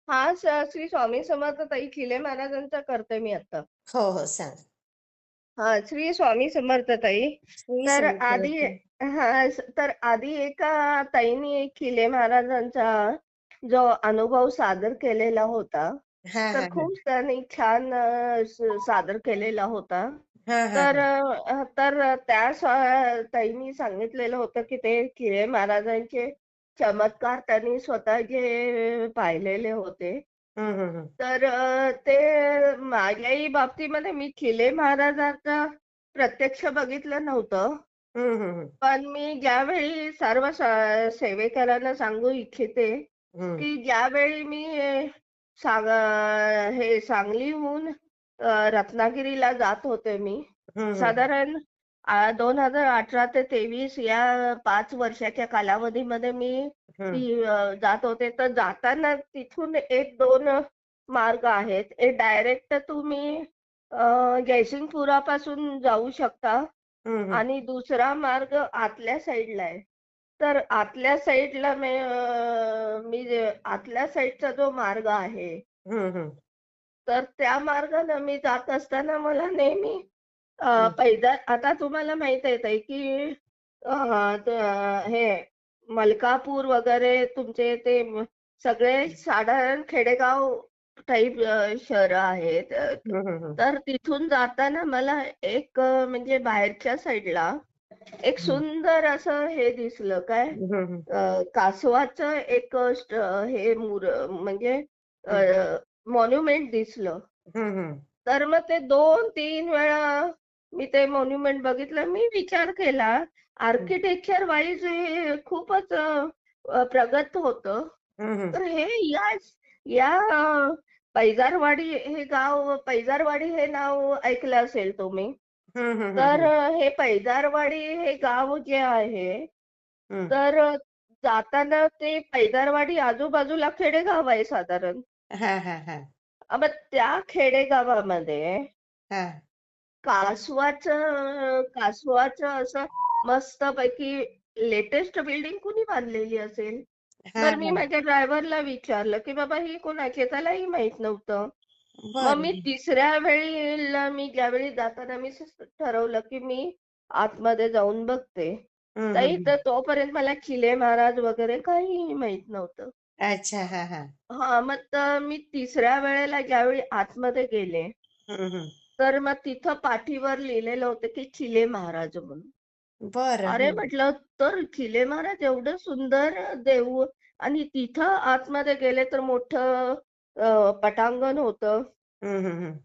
हा श्री स्वामी समर्थ ताई खिले महाराजांचा करते मी आता. हो, हो. सांगा. हा श्री स्वामी समर्थ ताई. श्री तर स्वामी आधी समर्थ. तर आधी एका ताईने खिले महाराजांचा जो अनुभव सादर केलेला होता, हां, तर हां, हां. खूप त्यांनी छान सादर केलेला होता. हां, हां, हां. तर त्या ताईंनी सांगितलेलं होतं की ते खिले महाराजांचे चमत्कार त्यांनी स्वतः जे पाहिलेले होते. हं, हं, हं. ते माझ्याही बाबतीमध्ये मी खिले महाराजांचा प्रत्यक्ष बघितलं नव्हतं. हं, हं, हं. पण मी ज्यावेळी सर्व सेवेकरांना सांगू इच्छिते, हं. की ज्यावेळी मी हे सांगलीहून रत्नागिरीला जात होते मी. हं, हं. साधारण 2018 ते 23 या 5 वर्षाच्या कालावधीमध्ये मी हं. जात होते. तर जाताना तिथून 1-2 मार्ग आहेत. एक डायरेक्ट तुम्ही जयसिंगपुरापासून जाऊ शकता हं, हं. आणि दुसरा मार्ग आतल्या साईडला आहे. तर आतल्या साईडला आतल्या साईडचा जो मार्ग आहे, हं, हं. तर त्या मार्गाने मी जात असताना मला नेहमी हं. आता तुम्हाला माहित आहे ताई, की हे मलकापूर वगैरे तुमचे ते सगळे साधारण खेडेगाव टाइप शहरं आहेत. हं, हं, हं. तर तिथून जाताना मला म्हणजे बाहेरच्या साईडला एक हं. सुंदर असं हे दिसलं काय हं, हं. कासवाचं एक हे म्हणजे मॉन्युमेंट दिसलं. हं, हं. तर मग ते 2-3 वेळा मी ते मॉन्युमेंट बघितलं. मी विचार केला, हं. आर्किटेक्चर वाईज हे खूपच प्रगत होतं. हं, हं. तर या पैजारवाडी हे नाव ऐकलं असेल तुम्ही. हं, हं, हं, हं. हे पैजारवाडी हे गाव जे आहे, हं. तर जाताना ते पैजारवाडी आजूबाजूला खेडेगाव आहे साधारण. हां, हां, हां. मग त्या खेडेगावामध्ये हां. कासवाचं असं मस्तपैकी लेटेस्ट बिल्डिंग कुणी बांधलेली असेल? हां, तर मी हां. माझ्या ड्रायव्हरला विचारलं, की "बाबा ही कोणाची आहे?" त्यालाही माहीत नव्हतं. मग मी बरं. तिसऱ्या वेळीला मी ज्यावेळी जाताना मी ठरवलं, की मी आतमध्ये जाऊन बघते. हं, हं, ताई हं. तर तोपर्यंत मला खिले महाराज वगैरे काहीही माहीत नव्हतं. अच्छा. हां, हां. मग तर मी तिसऱ्या वेळेला ज्यावेळी आतमध्ये गेले, हं, हं. तर मग तिथं पाठीवर लिहिलेलं होतं, की चिले महाराज म्हणून. बरं. अरे हं. म्हटलं, तर चिले महाराज एवढं सुंदर देऊ आणि तिथं आतमध्ये गेले तर मोठं पटांगण होतं हं, हं, हं.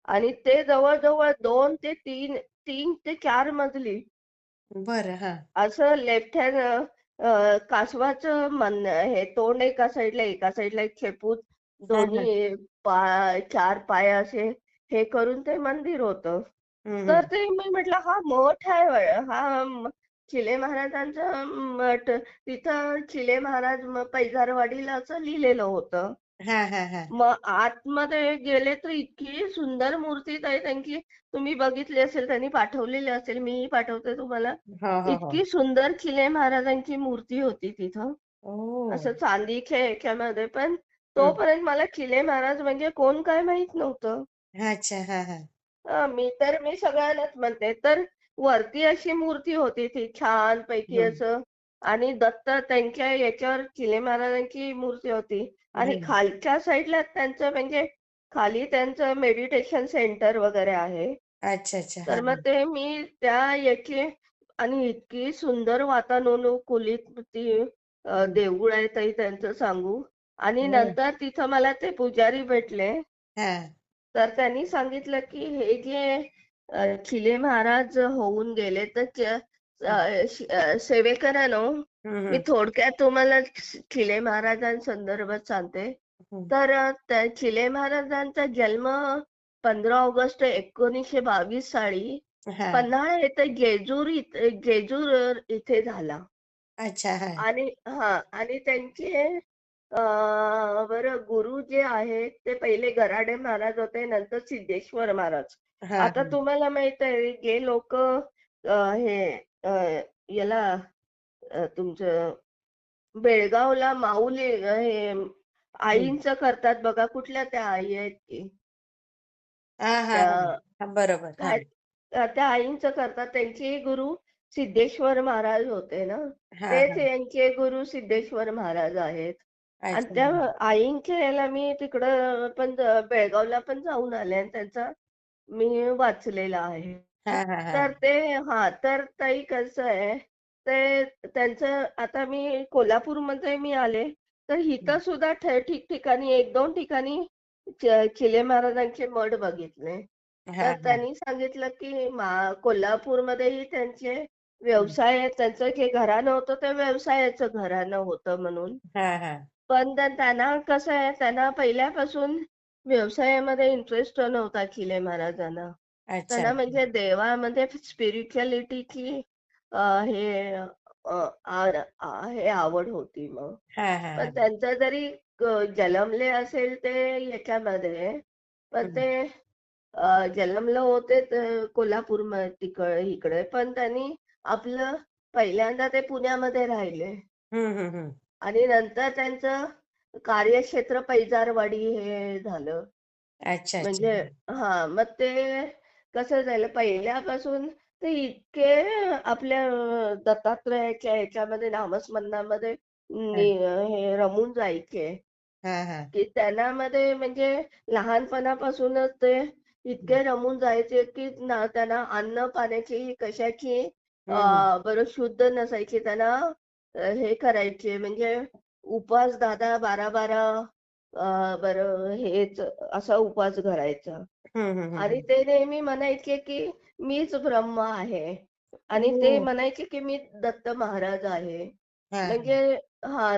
आणि ते जवळ-जवळ 2 ते 3 ते 4 मजली बरं. हां. असं लेफ्ट हँड कासवाचं हे तोंड एका साइडला एक शेपूट, हां, हां. दोन्ही 4 पाय असे हे करून ते मंदिर होतं. हं, तर हं. ते मी म्हटलं हा मठ आहे चिले महाराजांचा मठ. तिथं चिले महाराज पैजारवाडीला असं लिहिलेलं होतं. हां, हां, हां. मग आतमध्ये गेले तर इतकी सुंदर मूर्ती आहे त्यांची. तुम्ही बघितली असेल, त्यांनी पाठवलेली असेल, मीही पाठवते तुम्हाला. हो, हो, हो. इतकी सुंदर चिले महाराजांची मूर्ती होती तिथं. ओह! असं चांदीच्या ह्याच्यामध्ये पण हं. तोपर्यंत मला चिले महाराज म्हणजे कोण काय माहित नव्हतं. अच्छा. हां, हां. मी सगळ्यांनाच म्हणते. तर वरती अशी मूर्ती होती ती छानपैकी हं. असं आणि दत्त त्यांच्या याच्यावर चिले महाराजांची मूर्ती होती आणि हं. खालच्या साईडला त्यांचं म्हणजे खाली त्यांचं मेडिटेशन सेंटर वगैरे आहे. अच्छा, अच्छा. तर हां, मग हां. ते मी त्या याची आणि इतकी सुंदर वातानुकूलित ती हं. देऊळ आहे ताई त्यांचं सांगू आणि हो. नंतर तिथं मला ते पुजारी भेटले. हां. तर त्यांनी सांगितलं, की हे जे चिले महाराज होऊन गेले, तर हं. सेवेकरांनो, हं, मी हं. थोडक्यात तुम्हाला चिले महाराजांसंदर्भात सांगते. हं. त्या चिले महाराजांचा जन्म 15 ऑगस्ट 1922 साली हां. पन्हाळा येथे जेजूर इथे झाला. अच्छा. हां. आणि त्यांचे बरं गुरु जे आहेत ते पहिले गराडे महाराज होते, नंतर सिद्धेश्वर महाराज. हां, आता हां. तुम्हाला माहित आहे जे लोक हे अ, याला तुमचं बेळगावला माऊली हे आईंचं करतात बघा, कुठल्या त्या आई आहेत की हा हा त्या हा हा, बरोबर. हा काय त्या आईंचं करतात. त्यांचे गुरु सिद्धेश्वर महाराज होते ना, हा तेच हा. यांचे गुरु सिद्धेश्वर महाराज आहेत. आणि अच्छा. त्या आईंच्या याला मी तिकडं पण बेळगावला पण जाऊन आले आणि त्यांचा मी वाचलेला आहे. हा हा हा तर ते तर ताई कसं आहे, ते त्यांचं आता मी कोल्हापूरमध्ये मी आले, तर इथं सुद्धा ठिकठिकाणी 1-2 ठिकाणी चिले महाराजांचे मठ बघितले. हा तर हा त्यांनी सांगितलं की कोल्हापूरमध्येही त्यांचे व्यवसाय आहेत. त्यांचं जे घराणं होतं ते व्यवसायाचं घराणं होतं म्हणून. हा हा. पण त्यांना कसं आहे, त्यांना पहिल्यापासून व्यवसायामध्ये इंटरेस्ट नव्हता चिले महाराजांना. अच्छा त्यांना अच्छा. म्हणजे देवामध्ये स्पिरिच्युअलिटीची हे हे आवड होती मग. हा हा पण हा. त्यांचं जरी जन्मले असेल ते याच्यामध्ये, पण हम्म ते जन्मले होते कोल्हापूर इकडे, पण त्यांनी आपलं पहिल्यांदा ते पुण्यामध्ये राहिले हम्म. आणि नंतर त्यांचं कार्यक्षेत्र पैजारवाडी हे झालं. अच्छा अच्छा. म्हणजे मग ते कसं झालं पहिल्यापासून ते इतके आपल्या दत्तात्रयाच्या ह्याच्यामध्ये नामस्मरणामध्ये हा हे रमून जायचे हा हा. की त्यांनामध्ये म्हणजे लहानपणापासूनच ते इतके रमून जायचे की त्यांना अन्न पाण्याची कशाची हम्म बरं शुद्ध नसायची. त्यांना हे करायचे म्हणजे उपवास 10-10, 12-12 बरं हेच असा उपवास धरायचा. आणि हम्म. ते नेहमी म्हणायचे की मीच ब्रह्म आहे आणि ते ओ. म्हणायचे की मी दत्त महाराज आहे. हा म्हणजे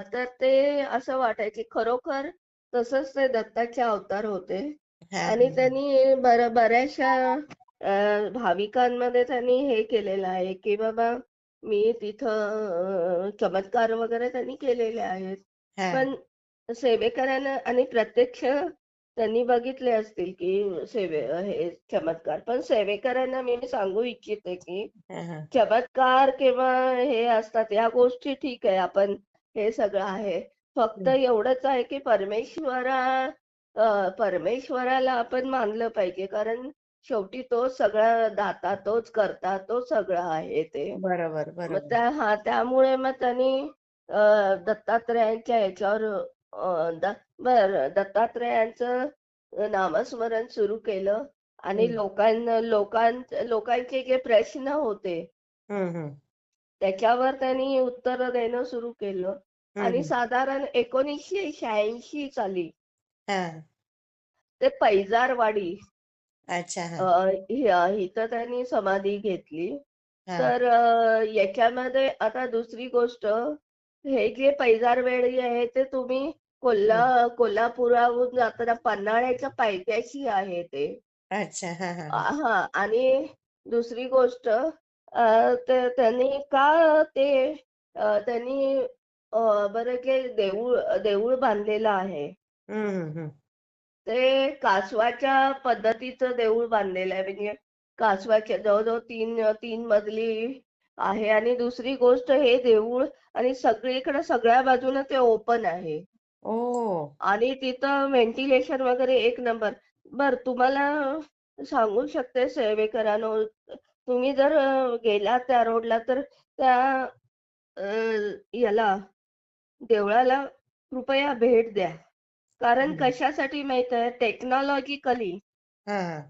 तर ते असं वाटायचे खरोखर तसंच ते दत्ताचे अवतार होते. हा आणि त्यांनी बऱ्याचशा भाविकांमध्ये त्यांनी हे केलेलं आहे की बाबा मी तिथं चमत्कार वगैरे त्यांनी केलेले आहेत. हा पण सेवेकरांना आणि प्रत्यक्ष त्यांनी बघितले असतील की हे चमत्कार. पण सेवेकरांना मी सांगू इच्छिते की हा हा. चमत्कार किंवा हे असतात या गोष्टी ठीक आहे, आपण हे सगळं आहे. फक्त हम्म. एवढंच आहे की परमेश्वराला आपण मानलं पाहिजे, कारण शेवटी तोच सगळा दाता, तोच करता, तोच सगळं आहे ते. बरोबर मग बरोबर. त्यामुळे मग त्यांनी दत्तात्रयांच्या ह्याच्यावर दत्तात्रयांचं नामस्मरण सुरू केलं आणि हम्म लोकांचे जे प्रश्न होते हम्म. त्याच्यावर त्यांनी उत्तर देणं सुरू केलं. आणि हम्म. साधारण 1986 साली हा. ते पैजारवाडी अच्छा. हा इथं त्यांनी समाधी घेतली. हा. तर याच्यामध्ये आता दुसरी गोष्ट, हे जे पैजारवेळी आहे ते तुम्ही हम्म. कोल्हापुराहून जाताना पन्हाळ्याच्या पायथ्याशी आहे ते. अच्छा. हा हा हा. आणि दुसरी गोष्ट त्यांनी का ते त्यांनी बरं जे देऊळ देऊळ बांधलेलं आहे हम्म. ते कासवाच्या पद्धतीचं देऊळ बांधलेलं आहे. म्हणजे कासवाच्या जवळजवळ तीन मजली आहे. आणि दुसरी गोष्ट हे देऊळ आणि सगळीकडे सगळ्या बाजूने ते ओपन आहे ओ. आणि तिथं व्हेंटिलेशन वगैरे एक नंबर. बर तुम्हाला सांगू शकते सेवेकरांनो, तुम्ही जर गेलात त्या रोडला तर त्या याला देवळाला कृपया भेट द्या. कारण हम्म. कशासाठी माहित आहे, टेक्नॉलॉजिकली हा हा.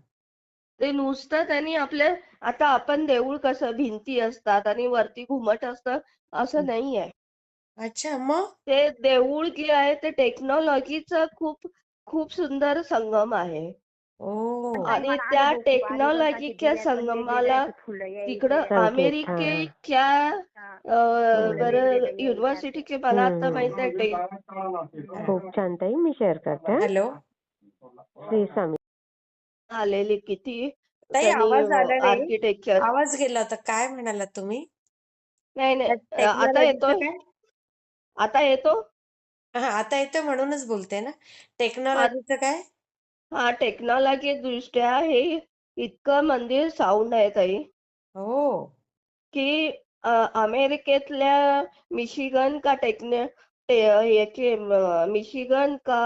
ते नुसतं त्यांनी आपल्या, आता आपण देऊळ कसं भिंती असतात आणि वरती घुमट असतं असं नाहीये. अच्छा मग. ते देऊळ जे आहे ते टेक्नॉलॉजीचा खूप खूप सुंदर संगम आहे. ओ. ताई आणि मला त्या अनुभव खूप आहे बरं का, ते टेक्नॉलॉजीच्या दिव्यात पण वेगवेगळे संगमाला असे फुलं तिकडं यायचे संकेत. हां. अमेरिकेच्या हा, बरं वेगवेगळे यायचे असे. युनिव्हर्सिटीचे मला हं, आता हं. माहित आहे खूप छान ताई. मी शेअर करते हां. हॅलो. श्री स्वामी. आलेली किती ताई त्यांनी आवाज आला नाही. आर्किटेक्चर. आवाज गेला होता. काय म्हणालात तुम्ही? नाही नाही आता टेक्नॉलॉजीचं येतोय, काय? आता येतो. आता येतं म्हणूनच बोलते ना. हा टेक्नॉलॉजीचं काय? हा टेक्नॉलॉजी दृष्ट्या हे इतकं मंदिर साऊंड आहे ताई हो. की अमेरिकेतल्या मिशिगन का याचे मिशिगन का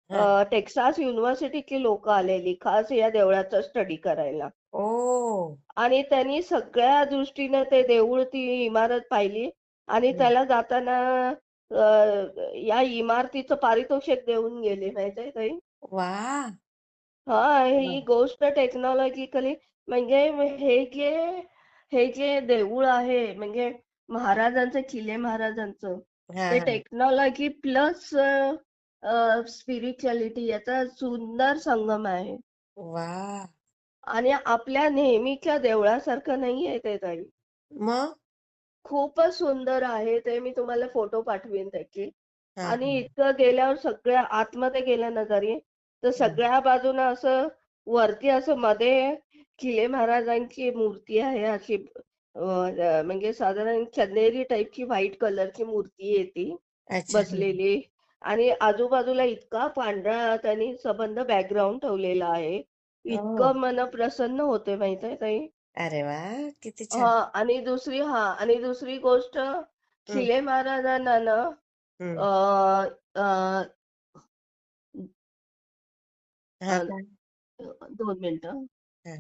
हा. टेक्सास युनिव्हर्सिटीची लोक आलेली खास या देवळाचा स्टडी करायला. ओ. आणि त्यांनी सगळ्या दृष्टीने ते देऊळ ती इमारत पाहिली आणि हम्म. त्याला जाताना या इमारतीचं पारितोषिक देऊन गेले माहितीये ताई. वा. हा, ही वा. गोष्ट टेक्नॉलॉजिकली म्हणजे हे जे देऊळ आहे म्हणजे महाराजांचं, चिले महाराजांचं, हा ते हा. टेक्नॉलॉजी प्लस स्पिरिच्युअलिटी याचा सुंदर संगम आहे. वा. आणि आपल्या नेहमीच्या देवळासारखं नाहीये ते ताई. मग. खूपच सुंदर आहे ते. मी तुम्हाला फोटो पाठवीन त्याची. हा आणि हा. इतकं गेल्यावर सगळ्या आतमध्ये गेलं ना जरी तर हम्म. सगळ्या बाजूनं असं वरती असं मध्ये किले महाराजांची मूर्ती आहे अशी म्हणजे साधारण चंदेरी टाईपची व्हाईट कलरची मूर्ती आहे ती अच्छा. बसलेली. आणि आजूबाजूला इतका पांढरा त्यांनी सबंध बॅकग्राऊंड ठेवलेला आहे. ओ. इतकं मन प्रसन्न होते माहितीये ताई. अरे वा, किती हा, छान. आणि दुसरी गोष्ट हम्म. खिले महाराजांना ना हम्म. अ, अ, हा अ, काय. 2 मिनिटं. हा.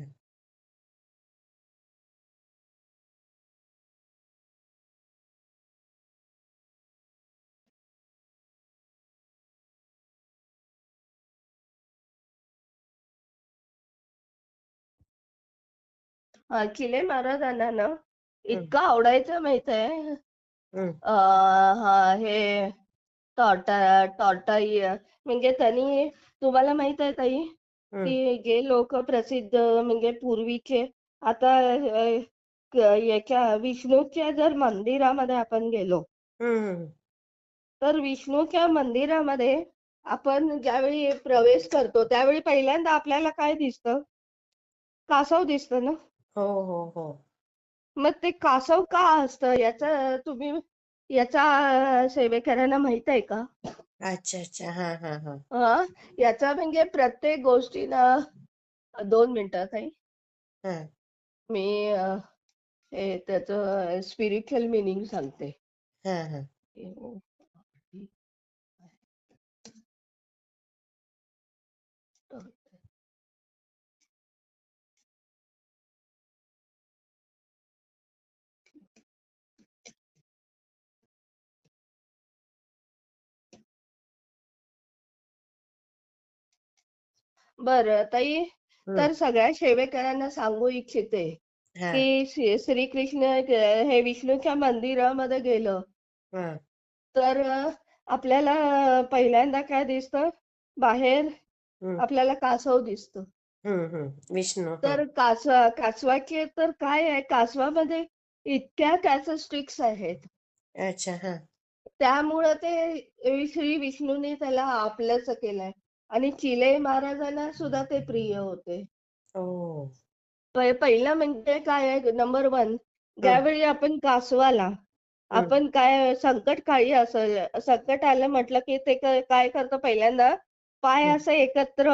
खिले महाराजांना ना हम्म. इतकं आवडायचं माहितीये. हम्म. हा, हे टॉर्टाई म्हणजे त्यांनी तुम्हाला माहित आहे ताई हम्म. की जे लोक प्रसिद्ध म्हणजे पूर्वीचे आता याच्या विष्णूच्या जर मंदिरामध्ये आपण गेलो हम्म. तर विष्णूच्या मंदिरामध्ये आपण ज्यावेळी प्रवेश करतो त्यावेळी पहिल्यांदा आपल्याला काय दिसतं? कासव दिसतं ना. हो हो हो. मग ते कासव का असतं याचा सेवेकरांना माहित आहे का? अच्छा अच्छा. हा हा हा. हा, याचा म्हणजे प्रत्येक गोष्टीला 2 मिनिटं ताई. हा. मी हे त्याचं स्पिरिच्युअल मिनिंग सांगते. हा हा. बरं ताई, हम्म. तर सगळ्या सेवेकरांना सांगू इच्छिते हा की श्रीकृष्ण हे विष्णूच्या मंदिरामध्ये गेलं हा. तर आपल्याला पहिल्यांदा काय दिसतं? बाहेर हम्म. आपल्याला कासव दिसतं. विष्णू. तर कासवाचे तर काय आहे, कासवामध्ये इतक्या कॅरेक्टरिस्टिक्स आहेत. अच्छा. हा. त्यामुळं ते श्री विष्णूने त्याला आपलंसं केलंय. आणि चिले महाराजांना सुद्धा ते प्रिय होते. ओ. पहिलं म्हणजे काय आहे, नंबर 1 हम्म. ज्यावेळी आपण कासवाला हम्म. आपण काय संकटकाळी असेल, संकट आलं म्हटलं की ते काय करतं पहिल्यांदा पाय हम्म. असे एकत्र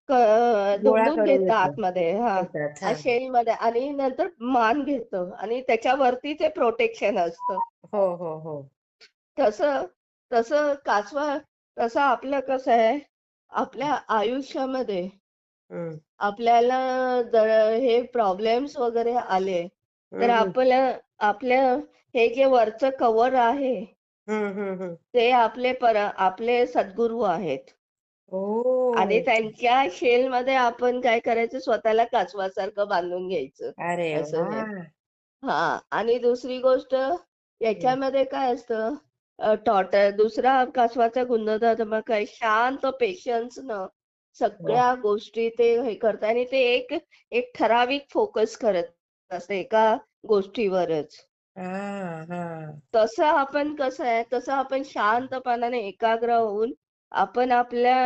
गोळा दुमडून करून घेतं येतो आतमध्ये. हा, येतात. हा. शेलमध्ये आणि नंतर मान घेतं आणि त्याच्यावरती ते प्रोटेक्शन असतं. हो हो हो. तसं तसं तसं आपलं कसं आहे, आपल्या आयुष्यामध्ये हम्म. आपल्याला जर हे प्रॉब्लेम्स वगैरे आले तर हम्म. आपल्या हे जे वरचं कव्हर आहे हम्म. ते आपले सद्गुरू आहेत. आणि ओ. त्यांच्या शेलमध्ये आपण काय करायचं, स्वतःला कासवासारखं बांधून घ्यायचं. अरे असं वा. हे. हा, आणि दुसरी गोष्ट हम्म. याच्यामध्ये काय असतं, दुसरा कासवाचा गुणधर्म काय, शांत पेशन्स न वा. सगळ्या गोष्टी ते हे करतात आणि ते एक एक ठराविक फोकस करत असते एका गोष्टीवरच. हा हा. तसं आपण शांतपणाने एकाग्र होऊन आपण आपल्या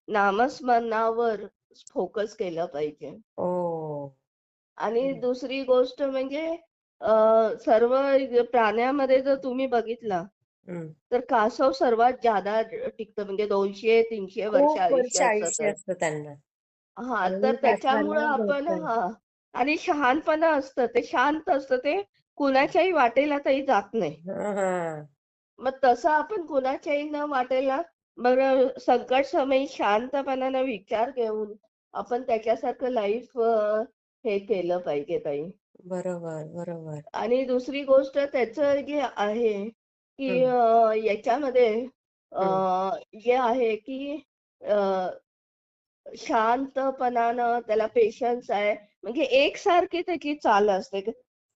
नामस्मरणावर फोकस केलं पाहिजे. ओ. आणि दुसरी गोष्ट म्हणजे सर्व प्राण्यामध्ये जर तुम्ही बघितला हम्म. तर कासव सर्वात जादा टिकतं म्हणजे 200-300 वर्ष खूप वर्ष आयुष्य असतं आयुष्य तर. असतं त्यांना. हा, तर आणि त्याच्यामुळं कासवाला आपण भरपूर. आणि शहाणपणा असतं, ते शांत असतं, ते कुणाच्याही वाटेला काही जात नाही. हा हा. मग तसं आपण कुणाच्याही न वाटेला बरं संकट समयी शांतपणाने विचार घेऊन आपण त्याच्यासारखं लाईफ हे केलं पाहिजे ताई. बरोबर बरोबर. आणि दुसरी गोष्ट त्याचं जे आहे की हम्म याच्यामध्ये हम्म जे आहे की अ, शांतपणानं त्याला पेशन्स आहे. म्हणजे एकसारखी त्याची चाल असते.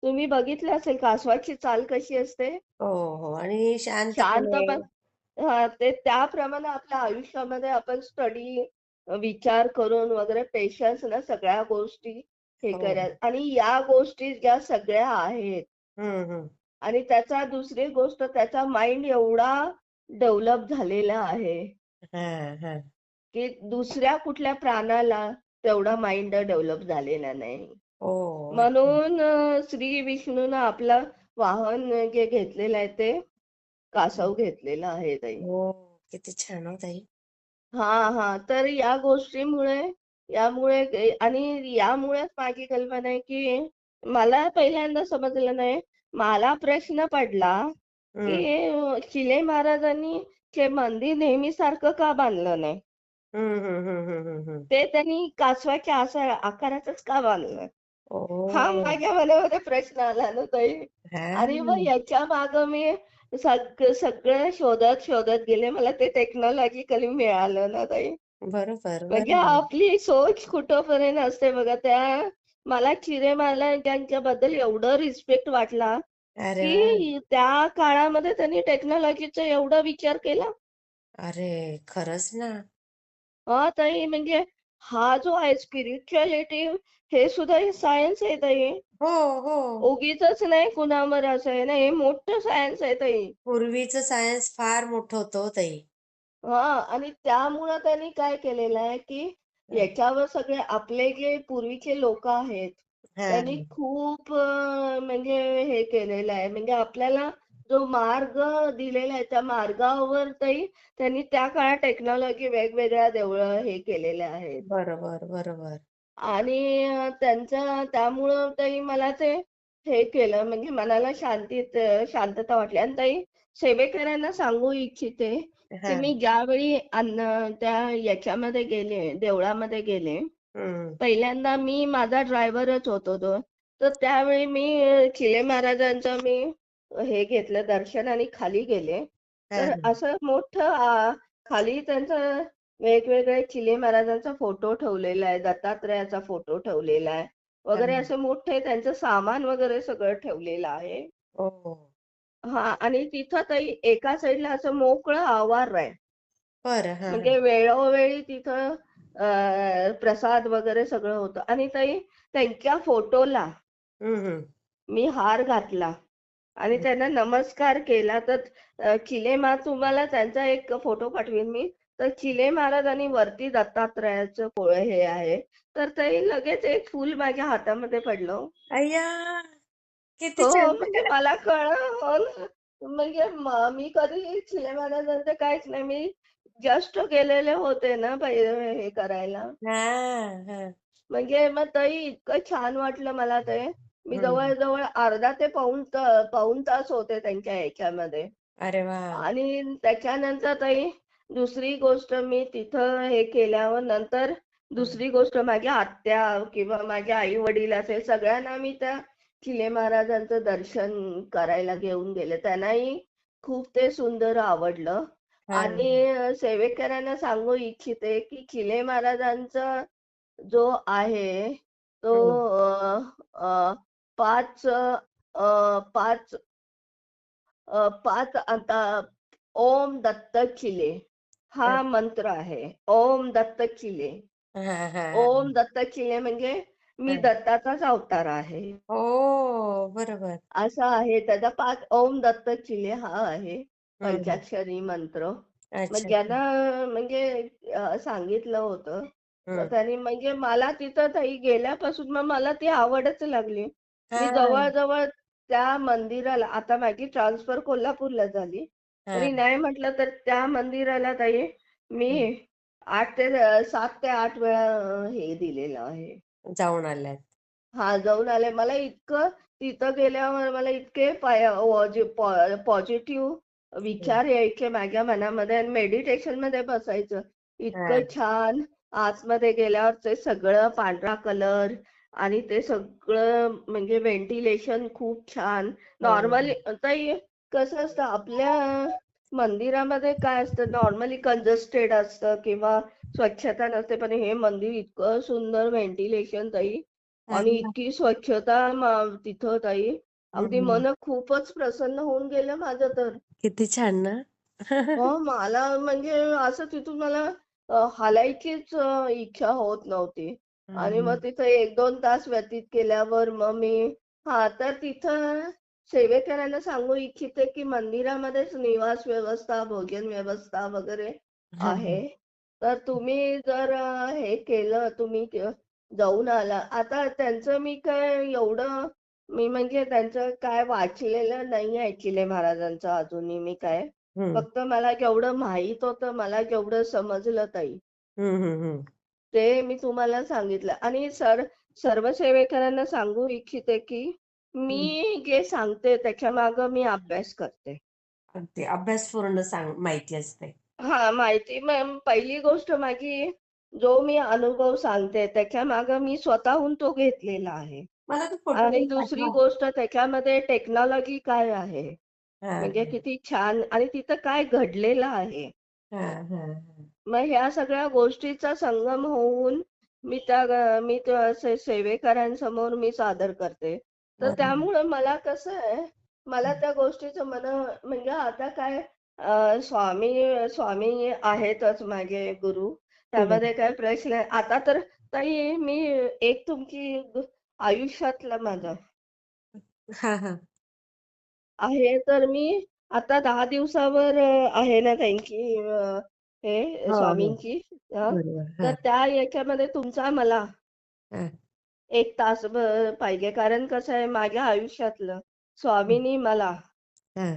तुम्ही बघितलं असेल कासवाची चाल कशी असते? हो हो आणि शांतपणे. शांतपण हां, ते त्याप्रमाणे आपल्या आयुष्यामध्ये आपण स्टडी, विचार करून वगैरे पेशन्स ना सगळ्या गोष्टी हे हो. करा आणि या गोष्टी ज्या सगळ्या आहेत हम्म. आणि त्याचा दुसरी गोष्ट त्याचा माइंड एवढा डेव्हलप झालेला आहे हा हा. की दुसऱ्या कुठल्या प्राण्याला तेवढा माइंड डेव्हलप झालेला नाही. हो अच्छा. म्हणून श्री विष्णूनं आपलं वाहन जे घेतलेलं आहे ते हम्म. कासव घेतलेलं आहे ताई. हो किती छान हो ताई. हा तर या गोष्टीमुळे आणि यामुळेच माझी कल्पना आहे की मला पहिल्यांदा समजलं नाही. मला प्रश्न पडला की हम्म शिले महाराजांनी ते मंदिर नेहमी सारखं का बांधलं नाही? हम्म. ते त्यांनी कासवाच्या आकाराचंच का बांधलं? हा ओ. माझ्या मनामध्ये प्रश्न आला ना ताई. आणि मग हा. याच्या मागं मी सगळं शोधत शोधत गेले. मला ते टेक्नॉलॉजिकली मिळालं ना ताई. बरोबर म्हणजे बरोबर. आपली सोच कुठंपर्यंत असते बघा. मला चिरे महाराजांच्याबद्दल एवढं रिस्पेक्ट वाटला अरे वा. की त्या काळामध्ये त्यांनी टेक्नॉलॉजीचा एवढा विचार केला. अरे खरंच ना. हा ताई म्हणजे हा जो आहे स्पिरिच्युअलिटी हे सुद्धा सायन्स आहे ताई. हो हो. उगीचच नाही कुणावर असं आहे ना. हे मोठं सायन्स आहे ताई. पूर्वीचं सायन्स फार मोठं होतं हो ताई. हा आणि त्यामुळं त्यांनी काय केलेलं आहे की हं. याच्यावर सगळे आपले जे पूर्वीचे लोक आहेत हा त्यांनी खूप म्हणजे हे केलेलं आहे. म्हणजे आपल्याला जो मार्ग दिलेला आहे त्या मार्गावर त्यांनी त्या काळात टेक्नॉलॉजी वेगवेगळ्या देवळं हे केलेल्या आहेत. बरोबर बरोबर. आणि त्यामुळं ताई मला ते हे केलं म्हणजे मनाला शांतता वाटली. आणि ताई सेवेकरांना सांगू इच्छिते की हा. मी ज्यावेळी त्या याच्यामध्ये गेले देवळामध्ये गेले हम्म पहिल्यांदा मी माझा ड्रायव्हरच होतो तो. तर त्यावेळी मी चिले महाराजांचं मी हे घेतलं दर्शन आणि खाली गेले. हा तर असं मोठं खाली त्यांचं वेगवेगळे चिले महाराजांचा फोटो ठेवलेला आहे, दत्तात्रयाचा फोटो ठेवलेला आहे हा. वगैरे असं मोठे त्यांचं सामान वगैरे सगळं ठेवलेलं आहे. हो. हां आणि तिथं ताई एका साईडला असं मोकळं आवार आहे. बरं हा हा. म्हणजे वेळोवेळी तिथं प्रसाद वगैरे सगळं होतं आणि ताई त्यांच्या फोटोला हम्म. मी हार घातला आणि त्यांना नमस्कार केला. तर तुम्हाला त्यांचा एक फोटो पाठवीन मी. तर चिले महाराज आणि वरती दत्तात्रयाचं हे आहे. तर ते लगेच एक फूल माझ्या हातामध्ये पडलं. अय्या किती हो, छान. म्हणजे मला कळलं हो ना. म्हणजे मी कधी चिले महाराजांचं काहीच नाही. मी जस्ट गेलेले होते ना पहिले हे करायला. हा हा. म्हणजे मग ताई इतकं छान वाटलं मला ते. मी हम्म. जवळ-जवळ अर्धा ते पाऊण तास होते त्यांच्या ह्याच्यामध्ये. अरे वा. आणि त्याच्यानंतर ताई दुसरी गोष्ट मी तिथं हे केल्यावर नंतर हम्म. दुसरी गोष्ट माझ्या आत्या किंवा माझ्या आई-वडील असेल सगळ्यांना मी त्या चिले महाराजांचं दर्शन करायला घेऊन गेले. त्यांनाही खूप ते सुंदर आवडलं. हा आणि सेवेकरांना सांगू इच्छिते की चिले महाराजांचं जो आहे तो हम्म. अ, अ, 5 5 5 आता ओम दत्त चिले हा हा मंत्र आहे. ओम दत्त चिले. हा हा. ओम दत्त चिले म्हणजे मी हा. दत्ताचाच अवतार आहे. हो बरोबर. असं आहे त्याचा 5 ओम दत्त चिले हा आहे हम्म. पंचाक्षरी मंत्र. मग अच्छा अच्छा. ज्यांना म्हणजे सांगितलं होतं तर हम्म. त्यांनी म्हणजे मला तिथं ताई गेल्यापासून मग मला ती आवडच लागली. मी हा जवळ-जवळ त्या मंदिराला आता माझी ट्रान्सफर कोल्हापूरला झाली. हा. तरी नाही म्हटलं तर त्या मंदिराला ताई हम्म. मी 7 ते 8 वेळा हे दिलेलं आहे. जाऊन आल्यात. हां, जाऊन आले. मला इतकं तिथं गेल्यावर मला इतके पॉझिटिव्ह विचार यायचे माझ्या मनामध्ये आणि मेडिटेशन मध्ये बसायचं. हा. इतकं छान आतमध्ये गेल्यावर ते सगळं पांढरा कलर आणि ते सगळं म्हणजे व्हेंटिलेशन खूप छान. हो, हो, नॉर्मली हो. ताई कसं असतं आपल्या मंदिरामध्ये काय असतं नॉर्मली कंजस्टेड असतं किंवा स्वच्छता नसते पण हे मंदिर इतकं सुंदर व्हेंटिलेशन ताई हा आणि ना. इतकी स्वच्छता तिथं ताई अगदी हम्म. मन खूपच प्रसन्न होऊन गेलं माझं तर. किती छान ना. हो मला म्हणजे असं तिथून मला हालायचीच इच्छा होत नव्हती आणि हम्म. मग तिथं 1-2 तास व्यतीत केल्यावर मग मी हा तर तिथं सेवेकरांना सांगू इच्छिते की मंदिरामध्येच निवास व्यवस्था, भोजन व्यवस्था वगैरे हा. आहे. तर तुम्ही जर हे केलं तुम्ही जाऊन आला. आता त्यांचं मी काय एवढं मी म्हणजे त्यांचं काय वाचलेलं नाही ऍक्च्युली महाराजांचं अजूनही मी काय. हम्म. फक्त मला जेवढं माहित होतं, मला जेवढं समजलं ताई, हम्म. हम्म. ते मी तुम्हाला सांगितलं. आणि सर्व सेवेकरांना सांगू इच्छिते, की हम्म. मी जे सांगते त्याच्या मागं मी अभ्यास करते. अगदी अभ्यासपूर्ण माहिती असते. हां, माहिती पहिली गोष्ट माझी जो मी अनुभव सांगते त्याच्या मागं मी स्वतःहून तो घेतलेला आहे. मला तो फोटो आणि पण दुसरी पाठवा. गोष्ट त्याच्यामध्ये टेक्नॉलॉजी काय आहे, हा. म्हणजे किती छान आणि तिथं काय घडलेलं आहे. हा. हा. हा. मग ह्या सगळ्या गोष्टीचा संगम होऊन मी त्या सेवेकरांसमोर मी सादर करते. तर बरोबर. त्यामुळं मला कसं आहे, मला त्या गोष्टीचं म्हणजे आता काय स्वामी आहेतच माझे गुरु. बरं. त्यामध्ये काय प्रश्न आहे. आता तर ताई मी एक तुमची आयुष्यातला माझा हा. हा. आहे तर मी आता 10 दिवसावर आहे ना त्यांची हे हो, हो. स्वामींची बरोबर. तर हा. त्या याच्यामध्ये तुमचा मला हा. 1 तासभर पाहिजे. कारण कसं आहे माझ्या आयुष्यातलं स्वामींनी मला हा.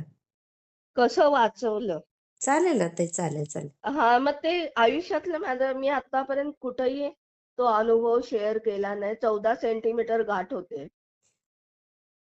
कसं वाचवलं. चालेल ना ते चालेल चालेल. हां, मग ते आयुष्यातलं माझं मी आतापर्यंत कुठेही तो अनुभव शेअर केला नाही. 14 सेंटीमीटर गाठ होते.